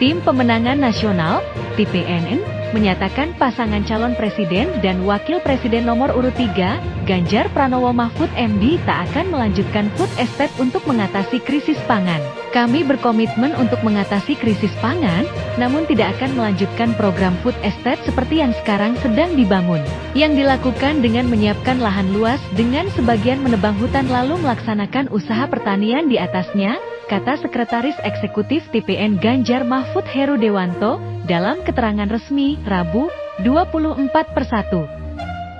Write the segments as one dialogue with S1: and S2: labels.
S1: Tim Pemenangan Nasional, TPNN, menyatakan pasangan calon presiden dan wakil presiden nomor urut 3, Ganjar Pranowo Mahfud MD tak akan melanjutkan food estate untuk mengatasi krisis pangan. Kami berkomitmen untuk mengatasi krisis pangan, namun tidak akan melanjutkan program food estate seperti yang sekarang sedang dibangun, yang dilakukan dengan menyiapkan lahan luas dengan sebagian menebang hutan lalu melaksanakan usaha pertanian di atasnya, kata Sekretaris Eksekutif TPN Ganjar Mahfud Heru Dewanto, dalam keterangan resmi, Rabu, 24/1.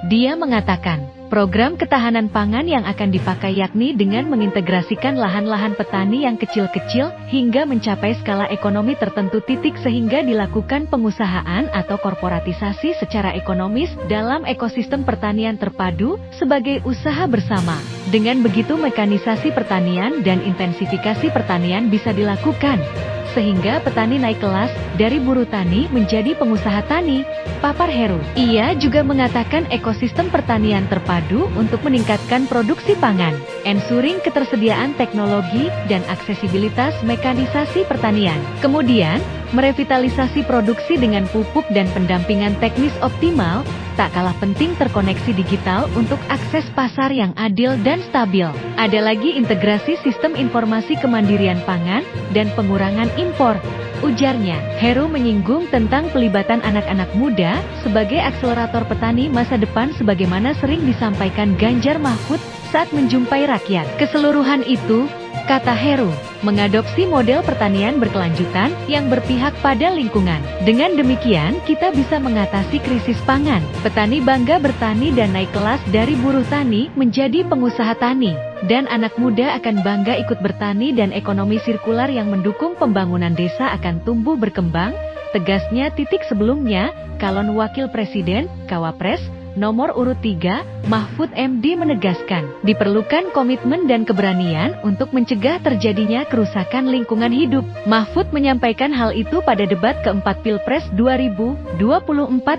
S1: Dia mengatakan, program ketahanan pangan yang akan dipakai yakni dengan mengintegrasikan lahan-lahan petani yang kecil-kecil hingga mencapai skala ekonomi tertentu sehingga dilakukan pengusahaan atau korporatisasi secara ekonomis dalam ekosistem pertanian terpadu sebagai usaha bersama. Dengan begitu mekanisasi pertanian dan intensifikasi pertanian bisa dilakukan, sehingga petani naik kelas dari buruh tani menjadi pengusaha tani, papar Heru. Ia juga mengatakan ekosistem pertanian terpadu untuk meningkatkan produksi pangan, ensuring ketersediaan teknologi dan aksesibilitas mekanisasi pertanian. Kemudian, merevitalisasi produksi dengan pupuk dan pendampingan teknis optimal, tak kalah penting terkoneksi digital untuk akses pasar yang adil dan stabil. Ada lagi integrasi sistem informasi kemandirian pangan dan pengurangan impor, ujarnya. Heru menyinggung tentang pelibatan anak-anak muda sebagai akselerator petani masa depan sebagaimana sering disampaikan Ganjar Mahfud saat menjumpai rakyat. Keseluruhan itu, kata Heru, mengadopsi model pertanian berkelanjutan yang berpihak pada lingkungan. Dengan demikian, kita bisa mengatasi krisis pangan. Petani bangga bertani dan naik kelas dari buruh tani menjadi pengusaha tani. Dan anak muda akan bangga ikut bertani dan ekonomi sirkular yang mendukung pembangunan desa akan tumbuh berkembang, tegasnya. Sebelumnya, calon wakil presiden, Cawapres, nomor urut 3, Mahfud MD menegaskan, diperlukan komitmen dan keberanian untuk mencegah terjadinya kerusakan lingkungan hidup. Mahfud menyampaikan hal itu pada debat keempat Pilpres 2024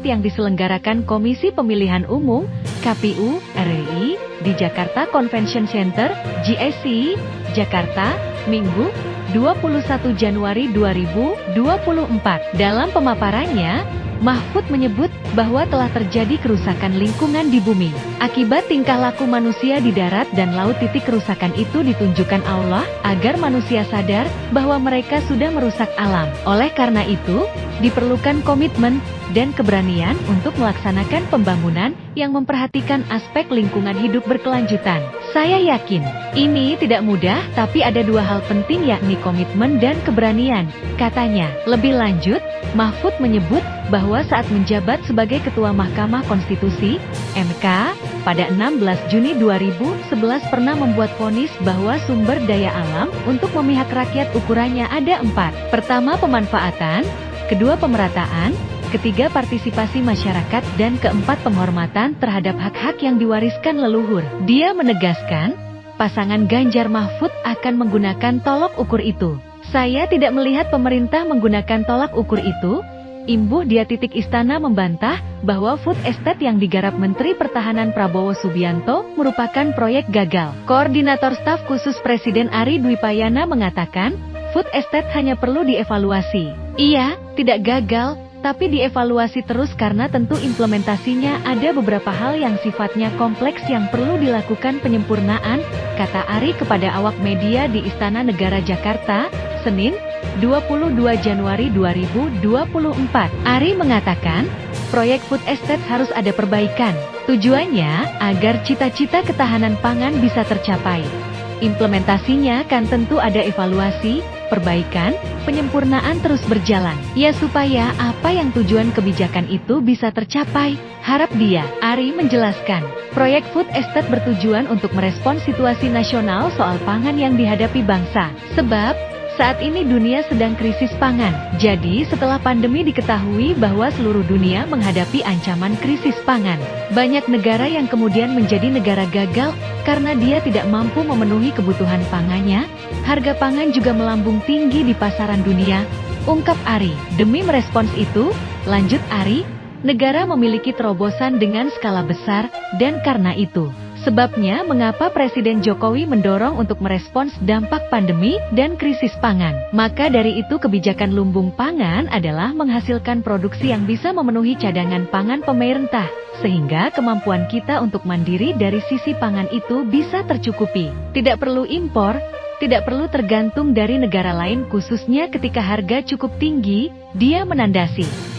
S1: yang diselenggarakan Komisi Pemilihan Umum, KPU, RI, di Jakarta Convention Center, GIC, Jakarta, Minggu, 21 Januari 2024. Dalam pemaparannya, Mahfud menyebut bahwa telah terjadi kerusakan lingkungan di bumi akibat tingkah laku manusia di darat dan laut. Kerusakan itu ditunjukkan Allah agar manusia sadar bahwa mereka sudah merusak alam. Oleh karena itu, diperlukan komitmen dan keberanian untuk melaksanakan pembangunan yang memperhatikan aspek lingkungan hidup berkelanjutan. Saya yakin ini tidak mudah, tapi ada dua hal penting yakni komitmen dan keberanian, katanya. Lebih lanjut, Mahfud menyebut bahwa saat menjabat sebagai Ketua Mahkamah Konstitusi, MK, pada 16 Juni 2011 pernah membuat vonis bahwa sumber daya alam untuk memihak rakyat ukurannya ada 4. Pertama, pemanfaatan, kedua, pemerataan, ketiga, partisipasi masyarakat, dan keempat, penghormatan terhadap hak-hak yang diwariskan leluhur. Dia menegaskan, pasangan Ganjar Mahfud akan menggunakan tolok ukur itu. Saya tidak melihat pemerintah menggunakan tolak ukur itu, imbuh dia. Istana membantah bahwa food estate yang digarap Menteri Pertahanan Prabowo Subianto merupakan proyek gagal. Koordinator Staf Khusus Presiden Ari Dwipayana mengatakan, food estate hanya perlu dievaluasi. Iya, tidak gagal, tapi dievaluasi terus karena tentu implementasinya ada beberapa hal yang sifatnya kompleks yang perlu dilakukan penyempurnaan, kata Ari kepada awak media di Istana Negara Jakarta, Senin, 22 Januari 2024. Ari mengatakan, proyek food estate harus ada perbaikan. Tujuannya agar cita-cita ketahanan pangan bisa tercapai. Implementasinya kan tentu ada evaluasi, perbaikan, penyempurnaan terus berjalan. Ya, supaya apa yang tujuan kebijakan itu bisa tercapai, harap dia. Ari menjelaskan, proyek food estate bertujuan untuk merespons situasi nasional soal pangan yang dihadapi bangsa. Sebab, saat ini dunia sedang krisis pangan. Jadi setelah pandemi diketahui bahwa seluruh dunia menghadapi ancaman krisis pangan. Banyak negara yang kemudian menjadi negara gagal karena dia tidak mampu memenuhi kebutuhan pangannya. Harga pangan juga melambung tinggi di pasaran dunia, ungkap Ari. Demi merespons itu, lanjut Ari, negara memiliki terobosan dengan skala besar dan karena itu Sebabnya mengapa Presiden Jokowi mendorong untuk merespons dampak pandemi dan krisis pangan. Maka dari itu kebijakan lumbung pangan adalah menghasilkan produksi yang bisa memenuhi cadangan pangan pemerintah, sehingga kemampuan kita untuk mandiri dari sisi pangan itu bisa tercukupi. Tidak perlu impor, tidak perlu tergantung dari negara lain khususnya ketika harga cukup tinggi, dia menandasi.